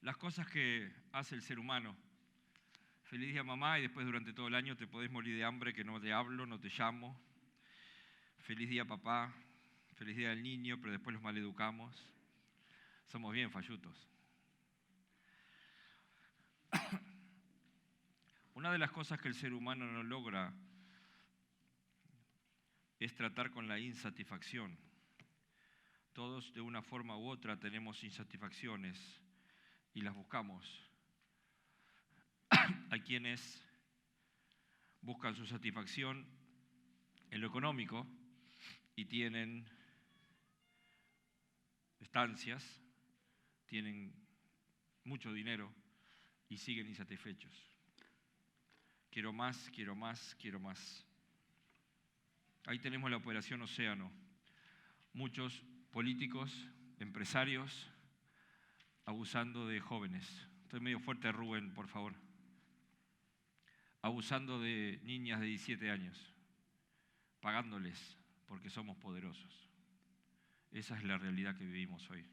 Las cosas que hace el ser humano. Feliz día mamá y después durante todo el año te podés morir de hambre que no te hablo, no te llamo. Feliz día papá, feliz día del niño, pero después los maleducamos. Somos bien fallutos. Una de las cosas que el ser humano no logra es tratar con la insatisfacción. Todos de una forma u otra tenemos insatisfacciones y las buscamos. Hay quienes buscan su satisfacción en lo económico y tienen estancias, tienen mucho dinero y siguen insatisfechos. Quiero más, quiero más, quiero más. Ahí tenemos la Operación Océano. Muchos políticos, empresarios, abusando de jóvenes. Estoy medio fuerte, Rubén, por favor. Abusando de niñas de 17 años, pagándoles porque somos poderosos. Esa es la realidad que vivimos hoy.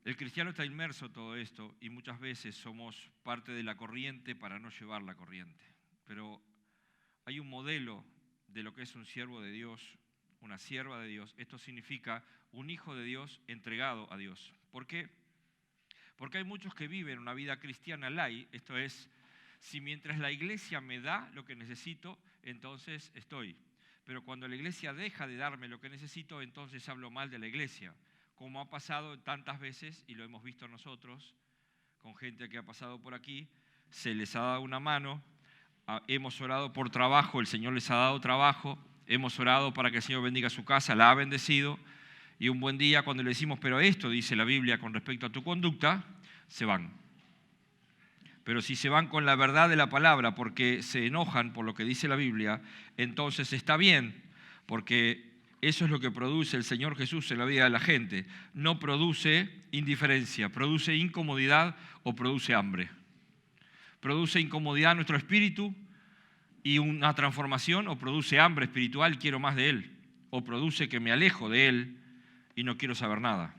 El cristiano está inmerso en todo esto y muchas veces somos parte de la corriente para no llevar la corriente. Pero hay un modelo de lo que es un siervo de Dios, una sierva de Dios. Esto significa un hijo de Dios entregado a Dios. ¿Por qué? Porque hay muchos que viven una vida cristiana light, esto es, si mientras la iglesia me da lo que necesito, entonces estoy. Pero cuando la iglesia deja de darme lo que necesito, entonces hablo mal de la iglesia. Como ha pasado tantas veces, y lo hemos visto nosotros, con gente que ha pasado por aquí, se les ha dado una mano, hemos orado por trabajo, el Señor les ha dado trabajo, hemos orado para que el Señor bendiga su casa, la ha bendecido, y un buen día cuando le decimos, pero esto dice la Biblia con respecto a tu conducta, se van. Pero si se van con la verdad de la palabra porque se enojan por lo que dice la Biblia, entonces está bien, porque eso es lo que produce el Señor Jesús en la vida de la gente. No produce indiferencia, produce incomodidad o produce hambre. Produce incomodidad en nuestro espíritu y una transformación, o produce hambre espiritual, quiero más de Él, o produce que me alejo de Él y no quiero saber nada.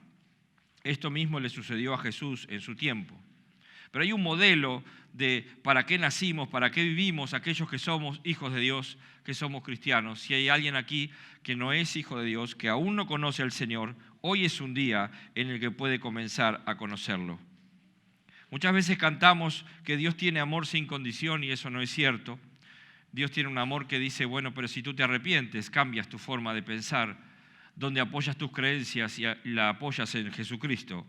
Esto mismo le sucedió a Jesús en su tiempo. Pero hay un modelo de para qué nacimos, para qué vivimos, aquellos que somos hijos de Dios, que somos cristianos. Si hay alguien aquí que no es hijo de Dios, que aún no conoce al Señor, hoy es un día en el que puede comenzar a conocerlo. Muchas veces cantamos que Dios tiene amor sin condición y eso no es cierto. Dios tiene un amor que dice, bueno, pero si tú te arrepientes, cambias tu forma de pensar, donde apoyas tus creencias y la apoyas en Jesucristo,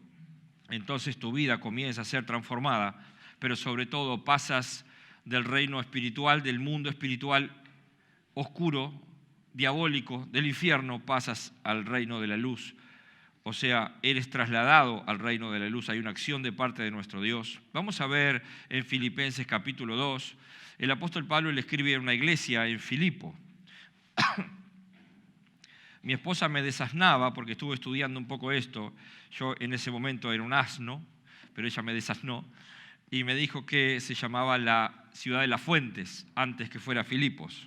entonces tu vida comienza a ser transformada, pero sobre todo pasas del reino espiritual, del mundo espiritual oscuro, diabólico, del infierno, pasas al reino de la luz. O sea, eres trasladado al reino de la luz. Hay una acción de parte de nuestro Dios. Vamos a ver en Filipenses capítulo 2. El apóstol Pablo le escribe a una iglesia en Filipo. Mi esposa me desasnaba porque estuve estudiando un poco esto. Yo en ese momento era un asno, pero ella me desasnó y me dijo que se llamaba la ciudad de las fuentes antes que fuera Filipos.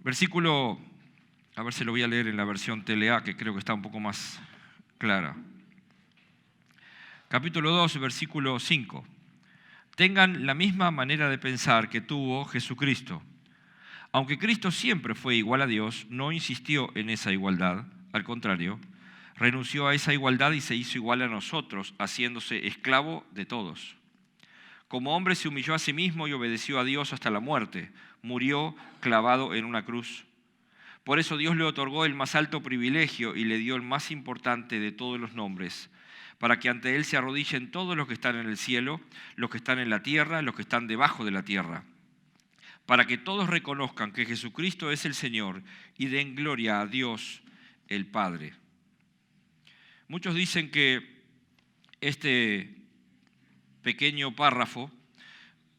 Versículo, a ver si lo voy a leer en la versión TLA, que creo que está un poco más clara. Capítulo 2, versículo 5. Tengan la misma manera de pensar que tuvo Jesucristo. Aunque Cristo siempre fue igual a Dios, no insistió en esa igualdad, al contrario, renunció a esa igualdad y se hizo igual a nosotros, haciéndose esclavo de todos. Como hombre se humilló a sí mismo y obedeció a Dios hasta la muerte, murió clavado en una cruz. Por eso Dios le otorgó el más alto privilegio y le dio el más importante de todos los nombres, para que ante Él se arrodillen todos los que están en el cielo, los que están en la tierra, los que están debajo de la tierra, para que todos reconozcan que Jesucristo es el Señor y den gloria a Dios el Padre. Muchos dicen que este pequeño párrafo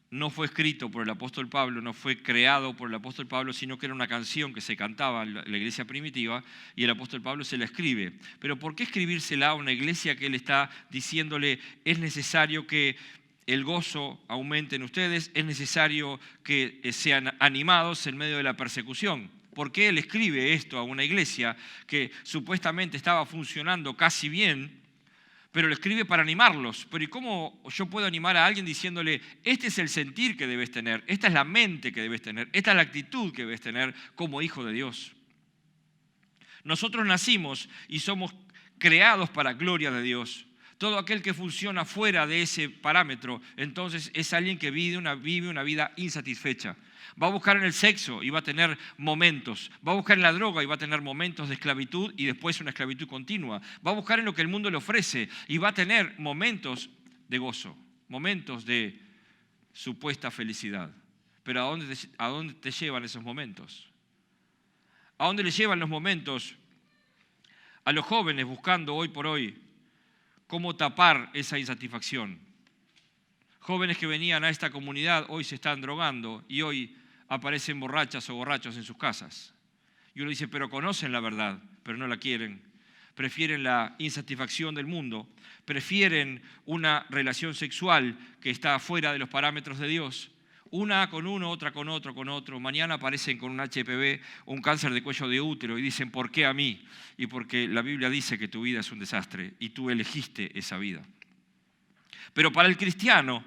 no fue escrito por el apóstol Pablo, no fue creado por el apóstol Pablo, sino que era una canción que se cantaba en la iglesia primitiva y el apóstol Pablo se la escribe. Pero ¿por qué escribírsela a una iglesia que él está diciéndole es necesario que el gozo aumente en ustedes, es necesario que sean animados en medio de la persecución? por qué él escribe esto a una iglesia que supuestamente estaba funcionando casi bien, pero lo escribe para animarlos. Pero ¿y cómo yo puedo animar a alguien diciéndole, este es el sentir que debes tener, esta es la mente que debes tener, esta es la actitud que debes tener como hijo de Dios? Nosotros nacimos y somos creados para gloria de Dios. Todo aquel que funciona fuera de ese parámetro, entonces es alguien que vive una vida insatisfecha. Va a buscar en el sexo y va a tener momentos. Va a buscar en la droga y va a tener momentos de esclavitud y después una esclavitud continua. Va a buscar en lo que el mundo le ofrece y va a tener momentos de gozo, momentos de supuesta felicidad. Pero ¿a dónde te llevan esos momentos? ¿A dónde le llevan los momentos a los jóvenes buscando hoy por hoy cómo tapar esa insatisfacción? Jóvenes que venían a esta comunidad hoy se están drogando y hoy aparecen borrachas o borrachos en sus casas. Y uno dice, pero conocen la verdad, pero no la quieren. Prefieren la insatisfacción del mundo, prefieren una relación sexual que está fuera de los parámetros de Dios. Una con uno, otra con otro, con otro. Mañana aparecen con un HPV o un cáncer de cuello de útero y dicen, ¿por qué a mí? Y porque la Biblia dice que tu vida es un desastre y tú elegiste esa vida. Pero para el cristiano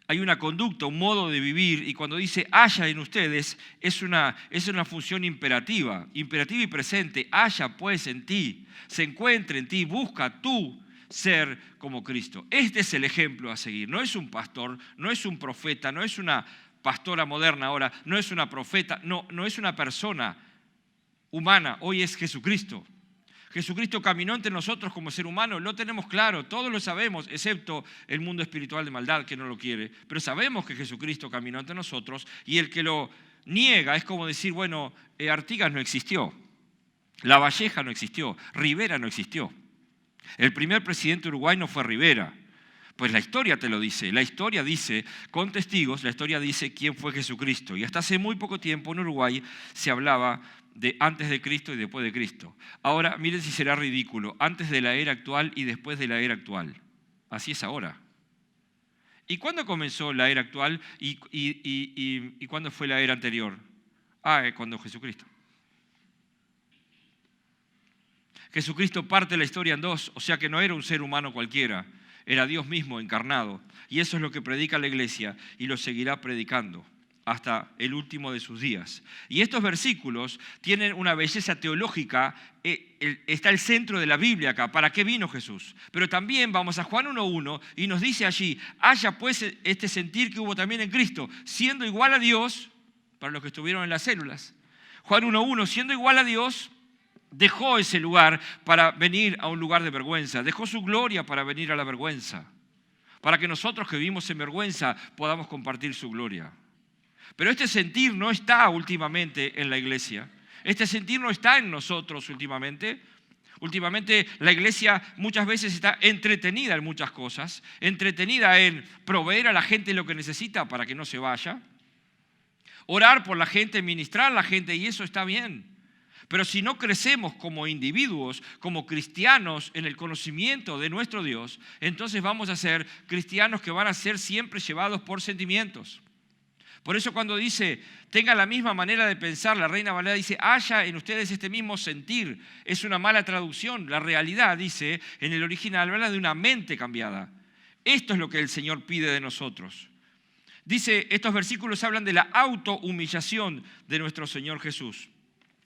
hay una conducta, un modo de vivir, y cuando dice haya en ustedes, es una función imperativa y presente. Haya pues en ti, se encuentre en ti, busca tú ser como Cristo. Este es el ejemplo a seguir. No es un pastor, no es un profeta, no es una pastora moderna ahora, no es una profeta, no es una persona humana, hoy es Jesucristo. Jesucristo caminó entre nosotros como ser humano, lo tenemos claro, todos lo sabemos, excepto el mundo espiritual de maldad que no lo quiere. Pero sabemos que Jesucristo caminó entre nosotros y el que lo niega es como decir, bueno, Artigas no existió, La Valleja no existió, Rivera no existió. El primer presidente uruguayo fue Rivera. Pues la historia te lo dice, la historia dice, con testigos, la historia dice quién fue Jesucristo. Y hasta hace muy poco tiempo en Uruguay se hablaba de antes de Cristo y después de Cristo. Ahora, miren si será ridículo, antes de la era actual y después de la era actual. Así es ahora. ¿Y cuándo comenzó la era actual y cuándo fue la era anterior? Cuando Jesucristo. Jesucristo parte la historia en dos, o sea que no era un ser humano cualquiera, era Dios mismo encarnado. Y eso es lo que predica la iglesia y lo seguirá predicando hasta el último de sus días. Y estos versículos tienen una belleza teológica, está el centro de la Biblia acá, ¿para qué vino Jesús? Pero también vamos a Juan 1:1 y nos dice allí, haya pues este sentir que hubo también en Cristo, siendo igual a Dios, para los que estuvieron en las células. Juan 1:1, siendo igual a Dios, dejó ese lugar para venir a un lugar de vergüenza, dejó su gloria para venir a la vergüenza, para que nosotros que vivimos en vergüenza podamos compartir su gloria. Pero este sentir no está últimamente en la iglesia. Este sentir no está en nosotros últimamente. Últimamente la iglesia muchas veces está entretenida en muchas cosas, entretenida en proveer a la gente lo que necesita para que no se vaya, orar por la gente, ministrar a la gente, y eso está bien. Pero si no crecemos como individuos, como cristianos en el conocimiento de nuestro Dios, entonces vamos a ser cristianos que van a ser siempre llevados por sentimientos. Por eso cuando dice, tenga la misma manera de pensar, la Reina Valera dice, haya en ustedes este mismo sentir. Es una mala traducción. La realidad, dice, en el original, habla de una mente cambiada. Esto es lo que el Señor pide de nosotros. Dice, estos versículos hablan de la autohumillación de nuestro Señor Jesús.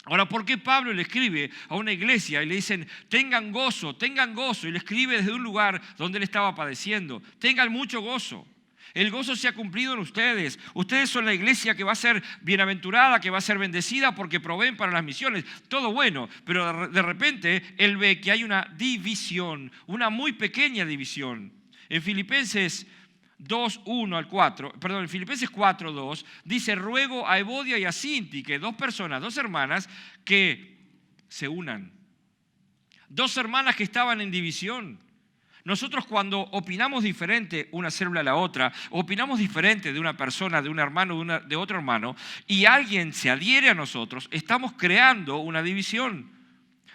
Ahora, ¿por qué Pablo le escribe a una iglesia y le dicen, tengan gozo, y le escribe desde un lugar donde él estaba padeciendo? Tengan mucho gozo. El gozo se ha cumplido en ustedes. Ustedes son la iglesia que va a ser bienaventurada, que va a ser bendecida porque proveen para las misiones. Todo bueno, pero de repente él ve que hay una división, una muy pequeña división. En Filipenses 2:1-4, en Filipenses 4:2 dice, ruego a Evodia y a Sinti, dos hermanas que se unan. Dos hermanas que estaban en división. Nosotros cuando opinamos diferente una célula a la otra, opinamos diferente de una persona, de un hermano, de otro hermano, y alguien se adhiere a nosotros, estamos creando una división.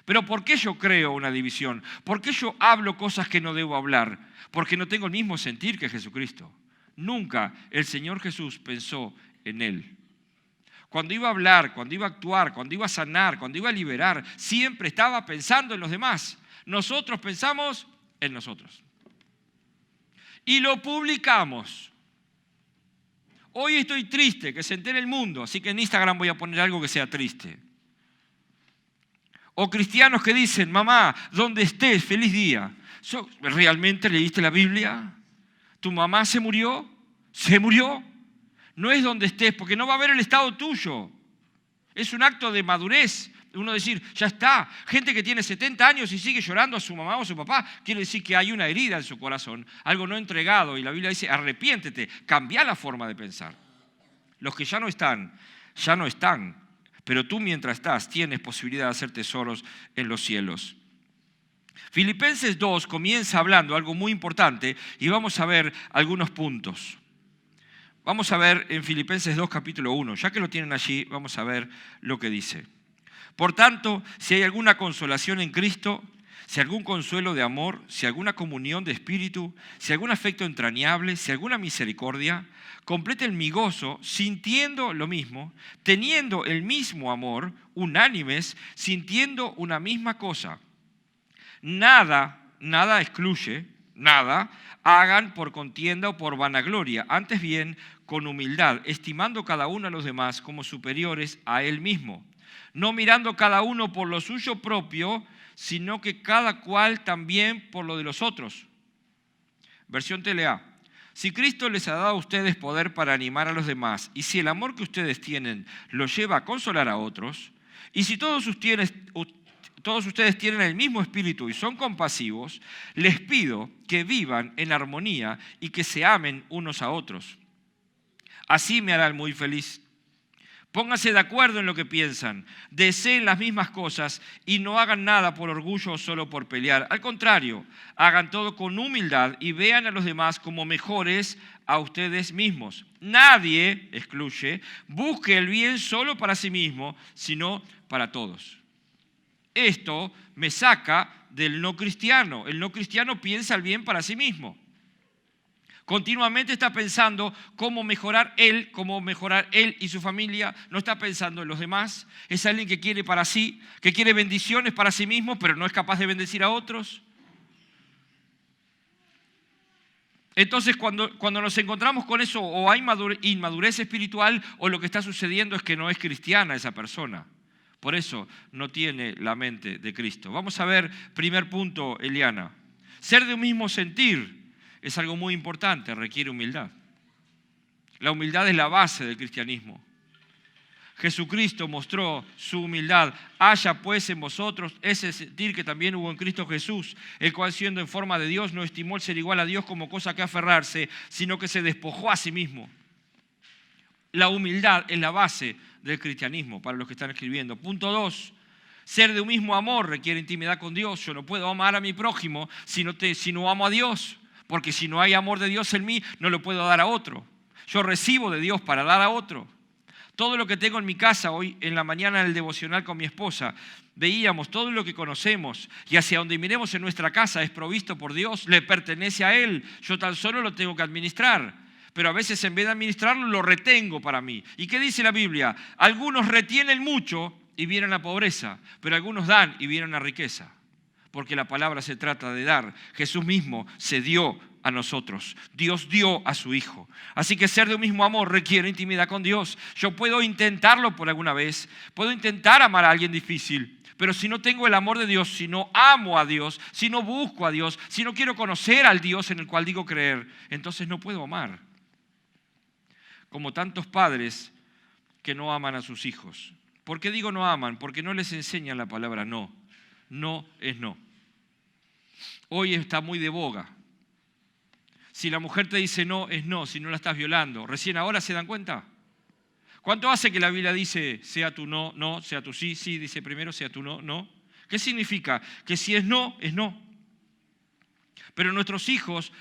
Pero ¿por qué yo creo una división? ¿Por qué yo hablo cosas que no debo hablar? Porque no tengo el mismo sentir que Jesucristo. Nunca el Señor Jesús pensó en Él. cuando iba a hablar, cuando iba a actuar, cuando iba a sanar, cuando iba a liberar, siempre estaba pensando en los demás. Nosotros pensamos en nosotros. Y lo publicamos. Hoy estoy triste, que se entere el mundo, así que en Instagram voy a poner algo que sea triste. O cristianos que dicen, mamá, donde estés, feliz día. ¿Realmente leíste la Biblia? ¿Tu mamá se murió? ¿Se murió? No es donde estés, porque no va a haber el estado tuyo. Es un acto de madurez. Uno decir, ya está. Gente que tiene 70 años y sigue llorando a su mamá o a su papá, quiere decir que hay una herida en su corazón, algo no entregado. Y la Biblia dice, arrepiéntete, cambia la forma de pensar. Los que ya no están, ya no están. Pero tú mientras estás, tienes posibilidad de hacer tesoros en los cielos. Filipenses 2 comienza hablando algo muy importante y vamos a ver algunos puntos. Vamos a ver en Filipenses 2 capítulo 1, ya que lo tienen allí, vamos a ver lo que dice. Por tanto, si hay alguna consolación en Cristo, si algún consuelo de amor, si alguna comunión de espíritu, si algún afecto entrañable, si alguna misericordia, completen mi gozo sintiendo lo mismo, teniendo el mismo amor, unánimes, sintiendo una misma cosa. Nada excluye, nada, hagan por contienda o por vanagloria, antes bien con humildad, estimando cada uno a los demás como superiores a él mismo, no mirando cada uno por lo suyo propio, sino que cada cual también por lo de los otros. Versión TLA. Si Cristo les ha dado a ustedes poder para animar a los demás, y si el amor que ustedes tienen los lleva a consolar a otros, y si todos ustedes tienen el mismo espíritu y son compasivos, les pido que vivan en armonía y que se amen unos a otros. Así me harán muy feliz. Pónganse de acuerdo en lo que piensan, deseen las mismas cosas y no hagan nada por orgullo o solo por pelear. Al contrario, hagan todo con humildad y vean a los demás como mejores a ustedes mismos. Nadie, excluye, busque el bien solo para sí mismo, sino para todos. Esto me saca del no cristiano. El no cristiano piensa el bien para sí mismo. Continuamente está pensando cómo mejorar él y su familia. No está pensando en los demás. Es alguien que quiere para sí, que quiere bendiciones para sí mismo, pero no es capaz de bendecir a otros. Entonces, cuando nos encontramos con eso, o hay inmadurez espiritual, o lo que está sucediendo es que no es cristiana esa persona. Por eso no tiene la mente de Cristo. Vamos a ver, primer punto, Eliana. Ser de un mismo sentir es algo muy importante, requiere humildad. La humildad es la base del cristianismo. Jesucristo mostró su humildad. Haya pues en vosotros ese sentir que también hubo en Cristo Jesús, el cual siendo en forma de Dios no estimó el ser igual a Dios como cosa que aferrarse, sino que se despojó a sí mismo. La humildad es la base del cristianismo, para los que están escribiendo. Punto 2. Ser de un mismo amor requiere intimidad con Dios. Yo no puedo amar a mi prójimo si no amo a Dios. Porque si no hay amor de Dios en mí, no lo puedo dar a otro. Yo recibo de Dios para dar a otro. Todo lo que tengo en mi casa, hoy en la mañana en el devocional con mi esposa, veíamos todo lo que conocemos y hacia donde miremos en nuestra casa es provisto por Dios, le pertenece a Él. Yo tan solo lo tengo que administrar. Pero a veces en vez de administrarlo, lo retengo para mí. ¿Y qué dice la Biblia? Algunos retienen mucho y vienen la pobreza, pero algunos dan y vienen la riqueza. Porque la palabra se trata de dar. Jesús mismo se dio a nosotros. Dios dio a su Hijo. Así que ser de un mismo amor requiere intimidad con Dios. Yo puedo intentarlo por alguna vez. Puedo intentar amar a alguien difícil. Pero si no tengo el amor de Dios, si no amo a Dios, si no busco a Dios, si no quiero conocer al Dios en el cual digo creer, entonces no puedo amar. Como tantos padres que no aman a sus hijos. ¿Por qué digo no aman? Porque no les enseñan la palabra no. No es no. Hoy está muy de boga. Si la mujer te dice no, es no, si no la estás violando. ¿Recién ahora se dan cuenta? ¿Cuánto hace que la Biblia dice sea tu no, no, sea tu sí, sí, dice primero, sea tu no, no? ¿Qué significa? Que si es no, es no. Pero nuestros hijos,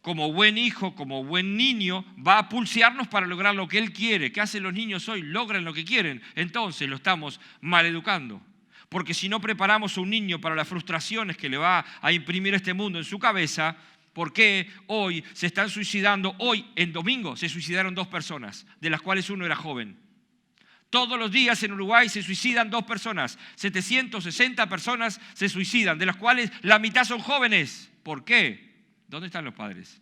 como buen hijo, como buen niño, va a pulsearnos para lograr lo que él quiere. ¿Qué hacen los niños hoy? Logran lo que quieren. Entonces lo estamos maleducando. Porque si no preparamos a un niño para las frustraciones que le va a imprimir este mundo en su cabeza, ¿por qué hoy se están suicidando? Hoy, en domingo, se suicidaron 2 personas, de las cuales uno era joven. Todos los días en Uruguay se suicidan 2 personas. 760 personas se suicidan, de las cuales la mitad son jóvenes. ¿Por qué? ¿Dónde están los padres?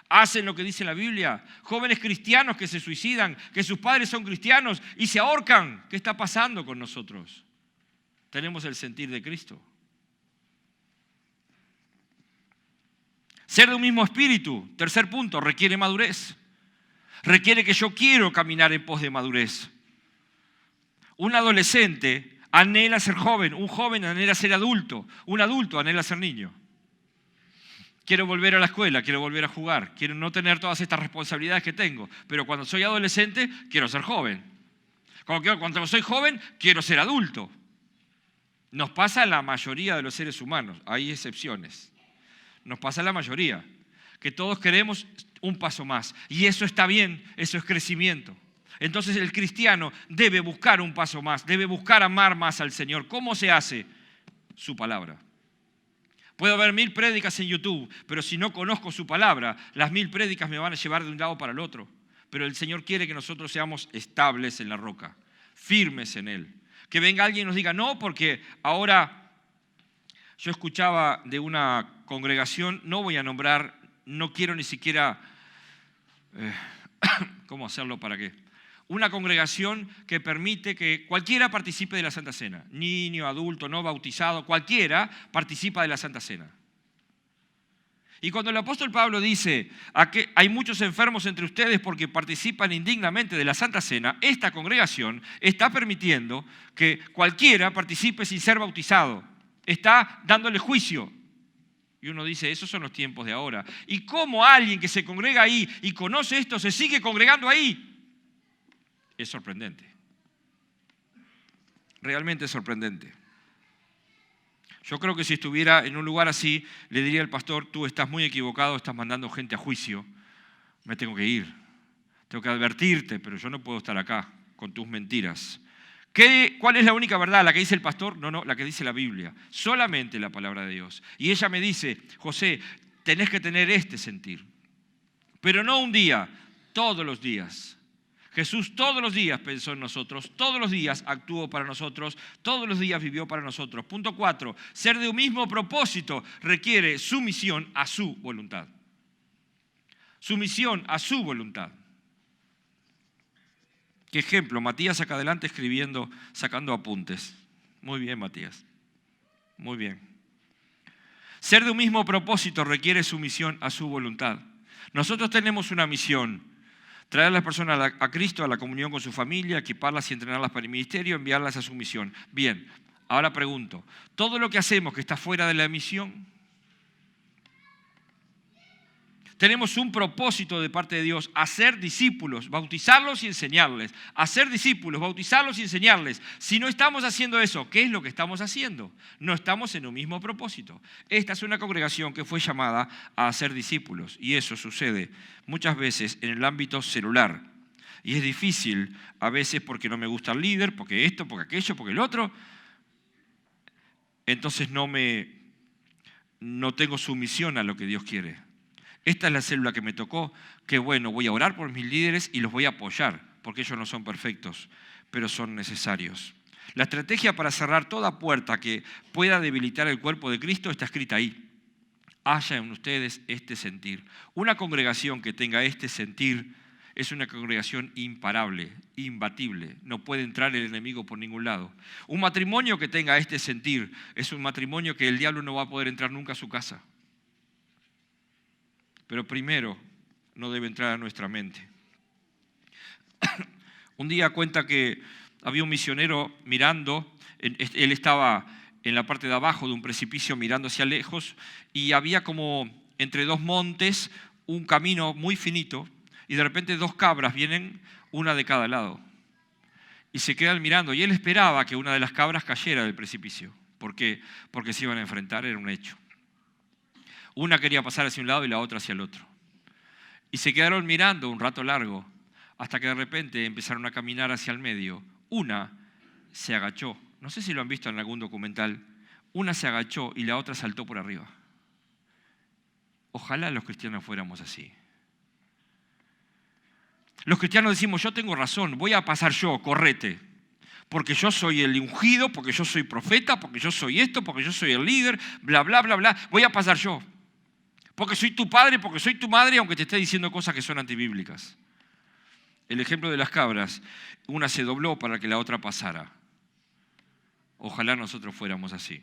Hacen lo que dice la Biblia. Jóvenes cristianos que se suicidan, que sus padres son cristianos y se ahorcan. ¿Qué está pasando con nosotros? Tenemos el sentir de Cristo. Ser de un mismo espíritu, tercer punto, requiere madurez. Requiere que yo quiero caminar en pos de madurez. Un adolescente anhela ser joven, un joven anhela ser adulto, un adulto anhela ser niño. Quiero volver a la escuela, quiero volver a jugar, quiero no tener todas estas responsabilidades que tengo, pero cuando soy adolescente quiero ser joven. Cuando soy joven quiero ser adulto. Nos pasa a la mayoría de los seres humanos, hay excepciones. Nos pasa a la mayoría, que todos queremos un paso más. Y eso está bien, eso es crecimiento. Entonces el cristiano debe buscar un paso más, debe buscar amar más al Señor. ¿Cómo se hace? Su palabra. Puedo ver 1000 prédicas en YouTube, pero si no conozco su palabra, las 1000 prédicas me van a llevar de un lado para el otro. Pero el Señor quiere que nosotros seamos estables en la roca, firmes en Él. Que venga alguien y nos diga, no, porque ahora yo escuchaba de una congregación, no voy a nombrar, no quiero ni siquiera, ¿cómo hacerlo para qué? Una congregación que permite que cualquiera participe de la Santa Cena. Niño, adulto, no bautizado, cualquiera participa de la Santa Cena. Y cuando el apóstol Pablo dice que hay muchos enfermos entre ustedes porque participan indignamente de la Santa Cena, esta congregación está permitiendo que cualquiera participe sin ser bautizado. Está dándole juicio. Y uno dice, esos son los tiempos de ahora. ¿Y cómo alguien que se congrega ahí y conoce esto se sigue congregando ahí? Es sorprendente. Realmente es sorprendente. Yo creo que si estuviera en un lugar así, le diría al pastor, tú estás muy equivocado, estás mandando gente a juicio, me tengo que ir. Tengo que advertirte, pero yo no puedo estar acá con tus mentiras. ¿Cuál es la única verdad? ¿La que dice el pastor? No, la que dice la Biblia. Solamente la palabra de Dios. Y ella me dice, José, tenés que tener este sentir. Pero no un día, todos los días. Jesús todos los días pensó en nosotros, todos los días actuó para nosotros, todos los días vivió para nosotros. Punto 4, ser de un mismo propósito requiere sumisión a su voluntad. Sumisión a su voluntad. ¿Qué ejemplo? Matías acá adelante escribiendo, sacando apuntes. Muy bien, Matías. Muy bien. Ser de un mismo propósito requiere sumisión a su voluntad. Nosotros tenemos una misión. Traer a las personas a Cristo, a la comunión con su familia, equiparlas y entrenarlas para el ministerio, enviarlas a su misión. Bien, ahora pregunto, ¿todo lo que hacemos que está fuera de la misión? Tenemos un propósito de parte de Dios, hacer discípulos, bautizarlos y enseñarles. Hacer discípulos, bautizarlos y enseñarles. Si no estamos haciendo eso, ¿qué es lo que estamos haciendo? No estamos en un mismo propósito. Esta es una congregación que fue llamada a hacer discípulos. Y eso sucede muchas veces en el ámbito celular. Y es difícil a veces porque no me gusta el líder, porque esto, porque aquello, porque el otro. Entonces no tengo sumisión a lo que Dios quiere. Esta es la célula que me tocó, que bueno, voy a orar por mis líderes y los voy a apoyar, porque ellos no son perfectos, pero son necesarios. La estrategia para cerrar toda puerta que pueda debilitar el cuerpo de Cristo está escrita ahí. Haya en ustedes este sentir. Una congregación que tenga este sentir es una congregación imparable, imbatible. No puede entrar el enemigo por ningún lado. Un matrimonio que tenga este sentir es un matrimonio que el diablo no va a poder entrar nunca a su casa. Pero primero, no debe entrar a nuestra mente. Un día cuenta que había un misionero mirando, él estaba en la parte de abajo de un precipicio mirando hacia lejos y había como entre 2 montes un camino muy finito y de repente 2 cabras vienen, una de cada lado. Y se quedan mirando y él esperaba que una de las cabras cayera del precipicio. ¿Por qué? Porque se iban a enfrentar, era un hecho. Una quería pasar hacia un lado y la otra hacia el otro. Y se quedaron mirando un rato largo, hasta que de repente empezaron a caminar hacia el medio. Una se agachó. No sé si lo han visto en algún documental. Una se agachó y la otra saltó por arriba. Ojalá los cristianos fuéramos así. Los cristianos decimos, yo tengo razón, voy a pasar yo, correte. Porque yo soy el ungido, porque yo soy profeta, porque yo soy esto, porque yo soy el líder, bla, bla, bla, bla. Voy a pasar yo. Porque soy tu padre, porque soy tu madre, aunque te esté diciendo cosas que son antibíblicas. El ejemplo de las cabras, una se dobló para que la otra pasara. Ojalá nosotros fuéramos así.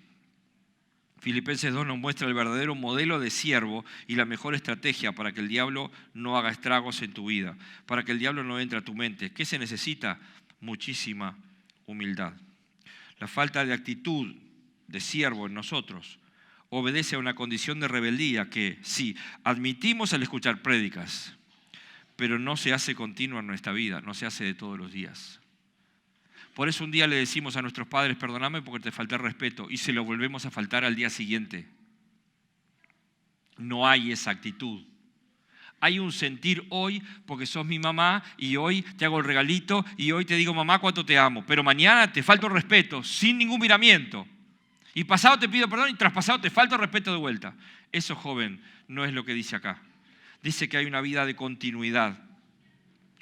Filipenses 2 nos muestra el verdadero modelo de siervo y la mejor estrategia para que el diablo no haga estragos en tu vida, para que el diablo no entre a tu mente. ¿Qué se necesita? Muchísima humildad. La falta de actitud de siervo en nosotros obedece a una condición de rebeldía que, sí, admitimos al escuchar prédicas, pero no se hace continua en nuestra vida, no se hace de todos los días. Por eso un día le decimos a nuestros padres, perdóname porque te falté el respeto, y se lo volvemos a faltar al día siguiente. No hay esa actitud. Hay un sentir hoy porque sos mi mamá y hoy te hago el regalito y hoy te digo, mamá, cuánto te amo. Pero mañana te falto el respeto sin ningún miramiento. Y pasado te pido perdón y traspasado te falta el respeto de vuelta. Eso, joven, no es lo que dice acá. Dice que hay una vida de continuidad.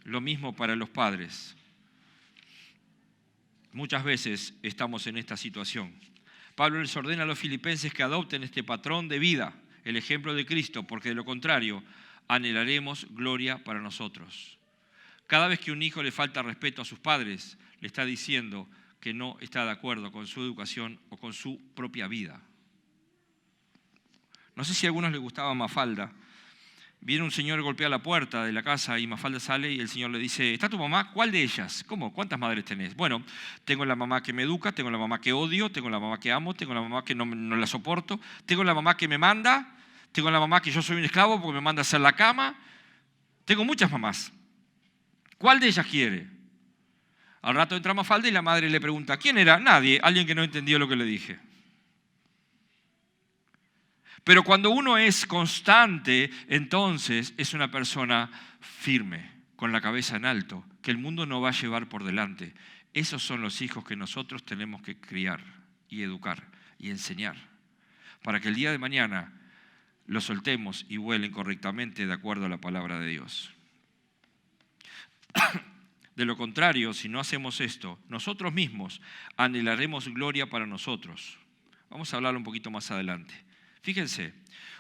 Lo mismo para los padres. Muchas veces estamos en esta situación. Pablo les ordena a los filipenses que adopten este patrón de vida, el ejemplo de Cristo, porque de lo contrario anhelaremos gloria para nosotros. Cada vez que un hijo le falta respeto a sus padres, le está diciendo que no está de acuerdo con su educación o con su propia vida. No sé si a algunos les gustaba Mafalda. Viene un señor, golpea la puerta de la casa y Mafalda sale y el señor le dice, ¿está tu mamá? ¿Cuál de ellas? ¿Cómo? ¿Cuántas madres tenés? Bueno, tengo la mamá que me educa, tengo la mamá que odio, tengo la mamá que amo, tengo la mamá que no la soporto, tengo la mamá que me manda, tengo la mamá que yo soy un esclavo porque me manda a hacer la cama. Tengo muchas mamás. ¿Cuál de ellas quiere? Al rato entra Mafalda y la madre le pregunta, ¿quién era? Nadie, alguien que no entendió lo que le dije. Pero cuando uno es constante, entonces es una persona firme, con la cabeza en alto, que el mundo no va a llevar por delante. Esos son los hijos que nosotros tenemos que criar y educar y enseñar, para que el día de mañana los soltemos y vuelen correctamente de acuerdo a la palabra de Dios. De lo contrario, si no hacemos esto, nosotros mismos anhelaremos gloria para nosotros. Vamos a hablar un poquito más adelante. Fíjense,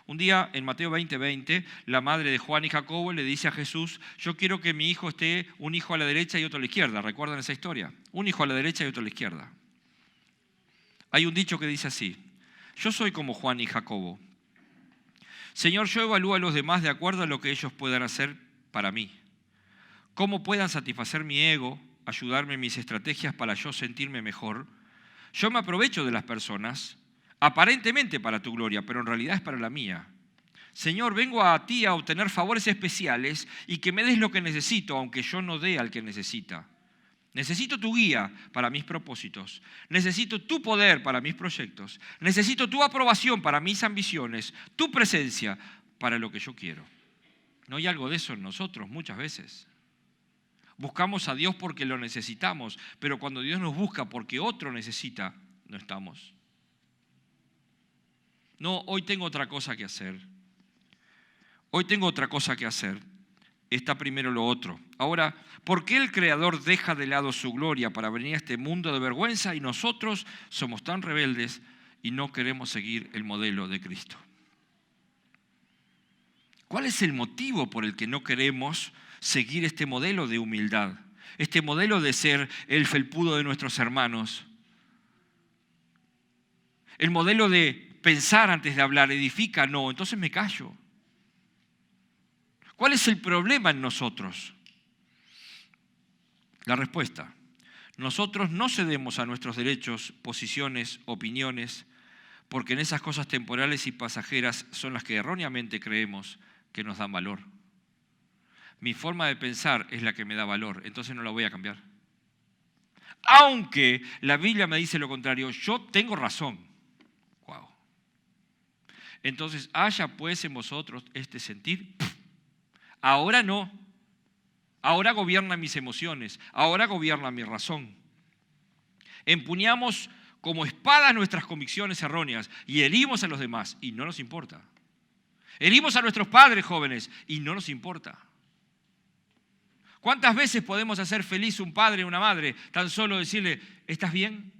un día en Mateo 20:20, la madre de Juan y Jacobo le dice a Jesús, yo quiero que mi hijo esté un hijo a la derecha y otro a la izquierda. ¿Recuerdan esa historia? Un hijo a la derecha y otro a la izquierda. Hay un dicho que dice así, yo soy como Juan y Jacobo. Señor, yo evalúo a los demás de acuerdo a lo que ellos puedan hacer para mí. Cómo puedan satisfacer mi ego, ayudarme en mis estrategias para yo sentirme mejor. Yo me aprovecho de las personas, aparentemente para tu gloria, pero en realidad es para la mía. Señor, vengo a ti a obtener favores especiales y que me des lo que necesito, aunque yo no dé al que necesita. Necesito tu guía para mis propósitos. Necesito tu poder para mis proyectos. Necesito tu aprobación para mis ambiciones, tu presencia para lo que yo quiero. ¿No hay algo de eso en nosotros muchas veces? Buscamos a Dios porque lo necesitamos, pero cuando Dios nos busca porque otro necesita, no estamos. No, hoy tengo otra cosa que hacer. Hoy tengo otra cosa que hacer. Está primero lo otro. Ahora, ¿por qué el Creador deja de lado su gloria para venir a este mundo de vergüenza y nosotros somos tan rebeldes y no queremos seguir el modelo de Cristo? ¿Cuál es el motivo por el que no queremos seguir este modelo de humildad? Este modelo de ser el felpudo de nuestros hermanos. El modelo de pensar antes de hablar, edifica, no, entonces me callo. ¿Cuál es el problema en nosotros? La respuesta, nosotros no cedemos a nuestros derechos, posiciones, opiniones, porque en esas cosas temporales y pasajeras son las que erróneamente creemos que nos dan valor. Mi forma de pensar es la que me da valor, entonces no la voy a cambiar. Aunque la Biblia me dice lo contrario, yo tengo razón. Wow. Entonces, haya pues en vosotros este sentir. Ahora no. Ahora gobiernan mis emociones. Ahora gobierna mi razón. Empuñamos como espadas nuestras convicciones erróneas y herimos a los demás y no nos importa. Herimos a nuestros padres jóvenes y no nos importa. ¿Cuántas veces podemos hacer feliz a un padre o una madre tan solo decirle, ¿estás bien?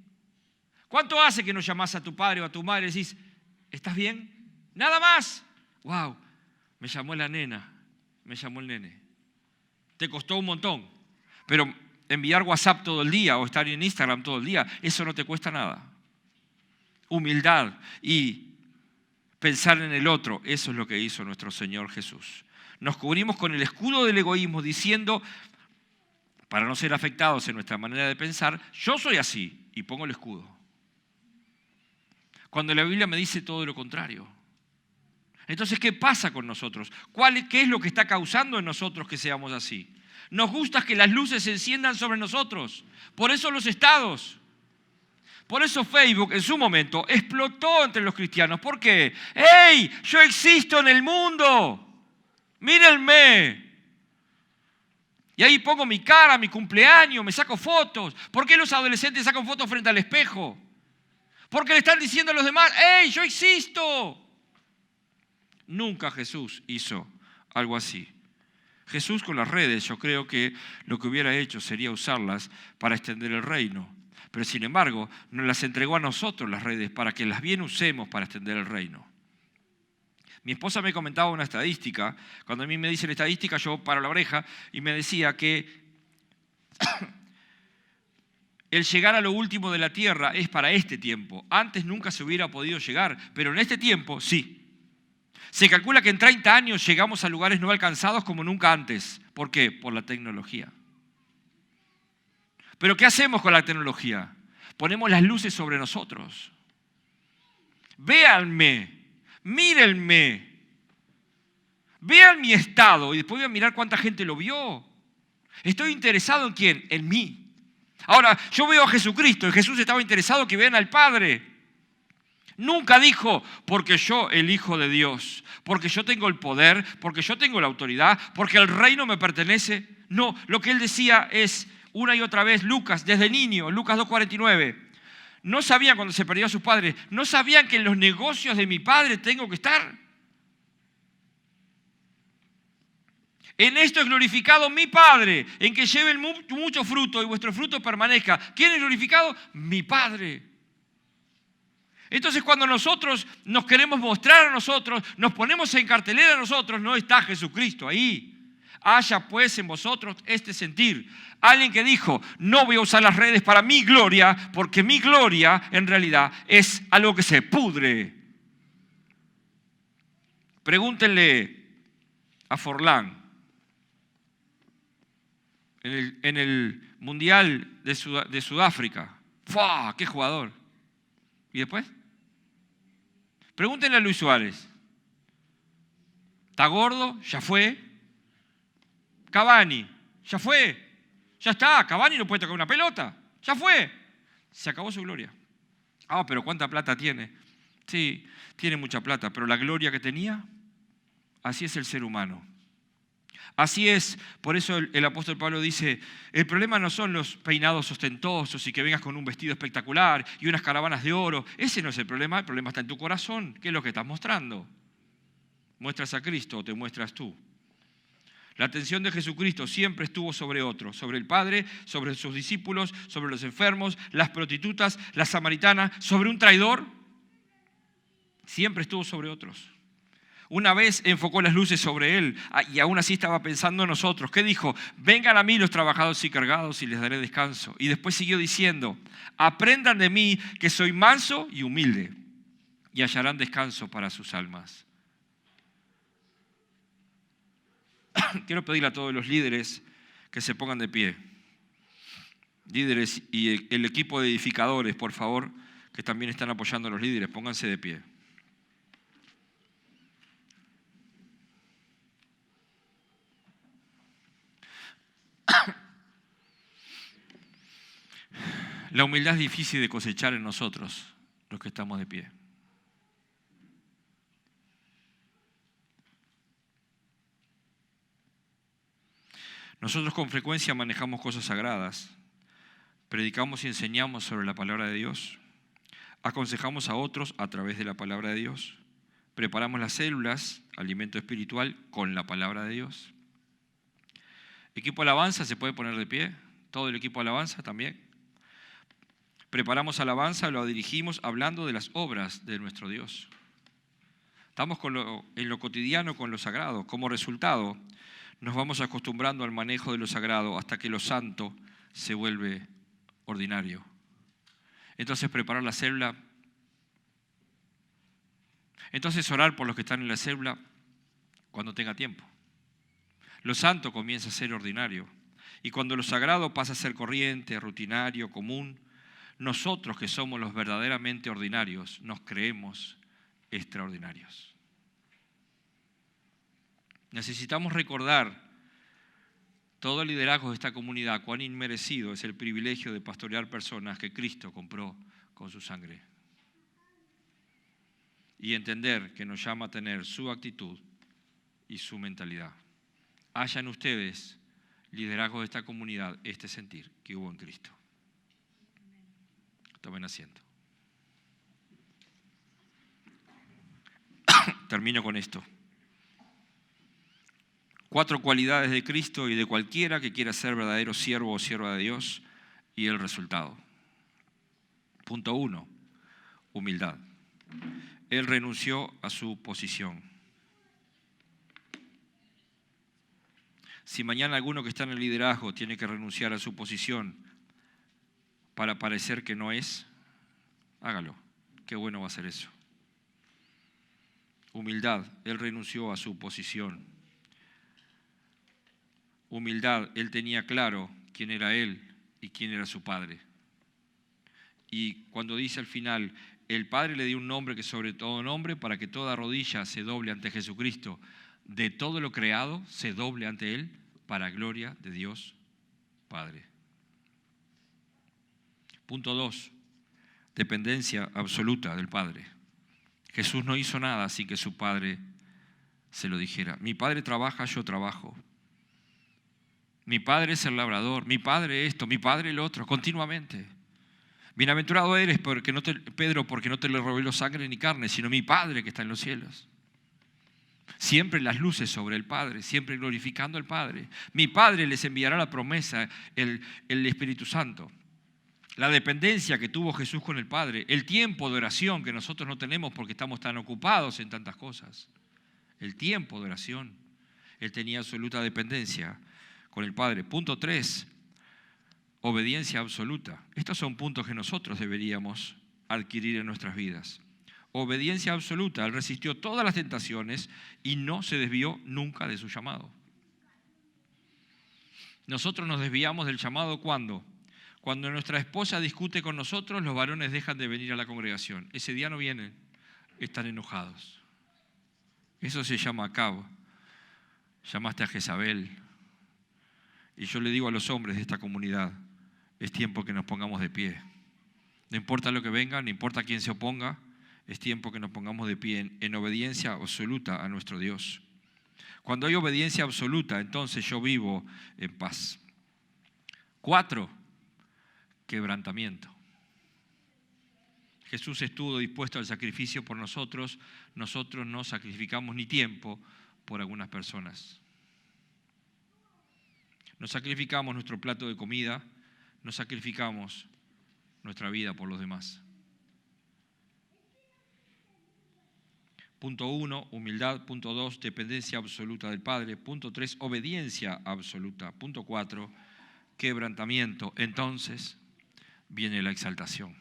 ¿Cuánto hace que no llamás a tu padre o a tu madre y decís, ¿estás bien? Nada más. ¡Wow! Me llamó la nena, me llamó el nene. Te costó un montón, pero enviar WhatsApp todo el día o estar en Instagram todo el día, eso no te cuesta nada. Humildad y pensar en el otro, eso es lo que hizo nuestro Señor Jesús. Nos cubrimos con el escudo del egoísmo diciendo, para no ser afectados en nuestra manera de pensar, yo soy así y pongo el escudo. Cuando la Biblia me dice todo lo contrario. Entonces, ¿qué pasa con nosotros? ¿Qué es lo que está causando en nosotros que seamos así? Nos gusta que las luces se enciendan sobre nosotros. Por eso los estados. Por eso Facebook en su momento explotó entre los cristianos. ¿Por qué? ¡Hey! Yo existo en el mundo. Mírenme. Y ahí pongo mi cara, mi cumpleaños, me saco fotos. ¿Por qué los adolescentes sacan fotos frente al espejo? Porque le están diciendo a los demás, ¡hey! Yo existo. Nunca Jesús hizo algo así. Jesús con las redes, yo creo que lo que hubiera hecho sería usarlas para extender el reino. Pero sin embargo, nos las entregó a nosotros las redes para que las bien usemos para extender el reino. Mi esposa me comentaba una estadística. Cuando a mí me dicen estadística, yo paro la oreja y me decía que el llegar a lo último de la tierra es para este tiempo. Antes nunca se hubiera podido llegar, pero en este tiempo sí. Se calcula que en 30 años llegamos a lugares no alcanzados como nunca antes. ¿Por qué? Por la tecnología. ¿Pero qué hacemos con la tecnología? Ponemos las luces sobre nosotros. Véanme, mírenme, vean mi estado y después voy a mirar cuánta gente lo vio. ¿Estoy interesado en quién? En mí. Ahora, yo veo a Jesucristo y Jesús estaba interesado en que vean al Padre. Nunca dijo, porque yo el Hijo de Dios, porque yo tengo el poder, porque yo tengo la autoridad, porque el reino me pertenece. No, lo que él decía es una y otra vez, Lucas, desde niño, Lucas 2:49. No sabían cuando se perdió a sus padres, no sabían que en los negocios de mi Padre tengo que estar. En esto es glorificado mi Padre, en que lleven mucho fruto y vuestro fruto permanezca. ¿Quién es glorificado? Mi Padre. Entonces cuando nosotros nos queremos mostrar a nosotros, nos ponemos en cartelera a nosotros, no está Jesucristo ahí. Haya pues en vosotros este sentir. Alguien que dijo, no voy a usar las redes para mi gloria, porque mi gloria en realidad es algo que se pudre. Pregúntenle a Forlán, en el Mundial de Sudáfrica. ¡Fua! ¡Qué jugador! ¿Y después? Pregúntenle a Luis Suárez. ¿Está gordo? Ya fue. Cavani, ya fue. Ya está, Cavani no puede tocar una pelota. Ya fue. Se acabó su gloria. Ah, pero ¿cuánta plata tiene? Sí, tiene mucha plata, pero la gloria que tenía, así es el ser humano. Así es, por eso el apóstol Pablo dice, el problema no son los peinados ostentosos y que vengas con un vestido espectacular y unas caravanas de oro. Ese no es el problema está en tu corazón. ¿Qué es lo que estás mostrando? ¿Muestras a Cristo o te muestras tú? La atención de Jesucristo siempre estuvo sobre otros, sobre el Padre, sobre sus discípulos, sobre los enfermos, las prostitutas, la samaritana, sobre un traidor. Siempre estuvo sobre otros. Una vez enfocó las luces sobre él y aún así estaba pensando en nosotros. ¿Qué dijo? Vengan a mí los trabajados y cargados y les daré descanso. Y después siguió diciendo, aprendan de mí que soy manso y humilde y hallarán descanso para sus almas. Quiero pedirle a todos los líderes que se pongan de pie. Líderes y el equipo de edificadores, por favor, que también están apoyando a los líderes, pónganse de pie. La humildad es difícil de cosechar en nosotros, los que estamos de pie. Nosotros con frecuencia manejamos cosas sagradas, predicamos y enseñamos sobre la palabra de Dios, aconsejamos a otros a través de la palabra de Dios, preparamos las células, alimento espiritual, con la palabra de Dios. Equipo de alabanza se puede poner de pie. Todo el equipo de alabanza también. Preparamos alabanza, lo dirigimos hablando de las obras de nuestro Dios. Estamos en lo cotidiano con lo sagrado. Como resultado, nos vamos acostumbrando al manejo de lo sagrado hasta que lo santo se vuelve ordinario. Entonces preparar la célula. Entonces orar por los que están en la célula cuando tenga tiempo. Lo santo comienza a ser ordinario. Y cuando lo sagrado pasa a ser corriente, rutinario, común, nosotros que somos los verdaderamente ordinarios nos creemos extraordinarios. Necesitamos recordar todo el liderazgo de esta comunidad, cuán inmerecido es el privilegio de pastorear personas que Cristo compró con su sangre. Y entender que nos llama a tener su actitud y su mentalidad. Haya en ustedes, liderazgo de esta comunidad, este sentir que hubo en Cristo. Tomen asiento. Termino con esto. 4 cualidades de Cristo y de cualquiera que quiera ser verdadero siervo o sierva de Dios y el resultado. Punto 1. Humildad. Él renunció a su posición. Si mañana alguno que está en el liderazgo tiene que renunciar a su posición para parecer que no es, hágalo. Qué bueno va a ser eso. Humildad. Él renunció a su posición. Humildad. Él tenía claro quién era él y quién era su padre. Y cuando dice al final, el Padre le dio un nombre que sobre todo nombre para que toda rodilla se doble ante Jesucristo. De todo lo creado se doble ante Él para gloria de Dios Padre. Punto 2. Dependencia absoluta del Padre. Jesús no hizo nada sin que su Padre se lo dijera. Mi Padre trabaja, yo trabajo. Mi Padre es el labrador, mi Padre esto, mi Padre el otro, continuamente. Bienaventurado eres, Pedro, porque no te lo reveló sangre ni carne, sino mi Padre que está en los cielos. Siempre las luces sobre el Padre, siempre glorificando al Padre. Mi Padre les enviará la promesa, el Espíritu Santo. La dependencia que tuvo Jesús con el Padre, el tiempo de oración que nosotros no tenemos porque estamos tan ocupados en tantas cosas. El tiempo de oración. Él tenía absoluta dependencia con el Padre. Punto 3. Obediencia absoluta. Estos son puntos que nosotros deberíamos adquirir en nuestras vidas. Obediencia absoluta. Él resistió todas las tentaciones y no se desvió nunca de su llamado. Nosotros nos desviamos del llamado ¿cuándo? Cuando nuestra esposa discute con nosotros, los varones dejan de venir a la congregación. Ese día no vienen, están enojados. Eso se llama Acab. Llamaste a Jezabel. Y yo le digo a los hombres de esta comunidad, es tiempo que nos pongamos de pie. No importa lo que venga, no importa quién se oponga, es tiempo que nos pongamos de pie en obediencia absoluta a nuestro Dios. Cuando hay obediencia absoluta, entonces yo vivo en paz. 4, quebrantamiento. Jesús estuvo dispuesto al sacrificio por nosotros. Nosotros no sacrificamos ni tiempo por algunas personas. No sacrificamos nuestro plato de comida, no sacrificamos nuestra vida por los demás. Punto 1, humildad. Punto 2, dependencia absoluta del Padre. Punto 3, obediencia absoluta. Punto 4, quebrantamiento. Entonces viene la exaltación.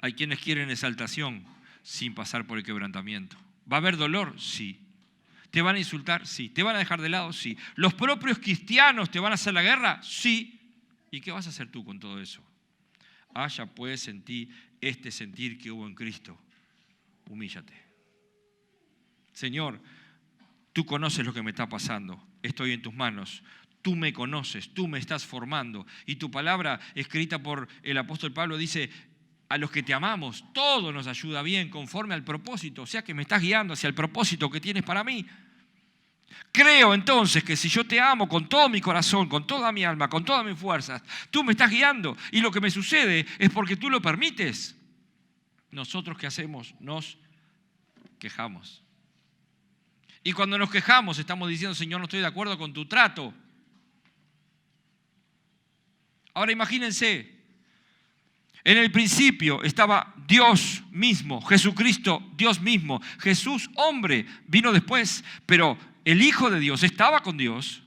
Hay quienes quieren exaltación sin pasar por el quebrantamiento. ¿Va a haber dolor? Sí. ¿Te van a insultar? Sí. ¿Te van a dejar de lado? Sí. ¿Los propios cristianos te van a hacer la guerra? Sí. ¿Y qué vas a hacer tú con todo eso? Haya pues en ti este sentir que hubo en Cristo. Humíllate. Señor, tú conoces lo que me está pasando. Estoy en tus manos. Tú me conoces, tú me estás formando. Y tu palabra, escrita por el apóstol Pablo, dice: a los que te amamos, todo nos ayuda bien conforme al propósito. O sea que me estás guiando hacia el propósito que tienes para mí. Creo entonces que si yo te amo con todo mi corazón, con toda mi alma, con todas mis fuerzas, tú me estás guiando. Y lo que me sucede es porque tú lo permites. Nosotros, ¿qué hacemos? Nos quejamos. Y cuando nos quejamos estamos diciendo: Señor, no estoy de acuerdo con tu trato. Ahora imagínense, en el principio estaba Dios mismo, Jesucristo, Dios mismo. Jesús, hombre, vino después, pero el Hijo de Dios estaba con Dios.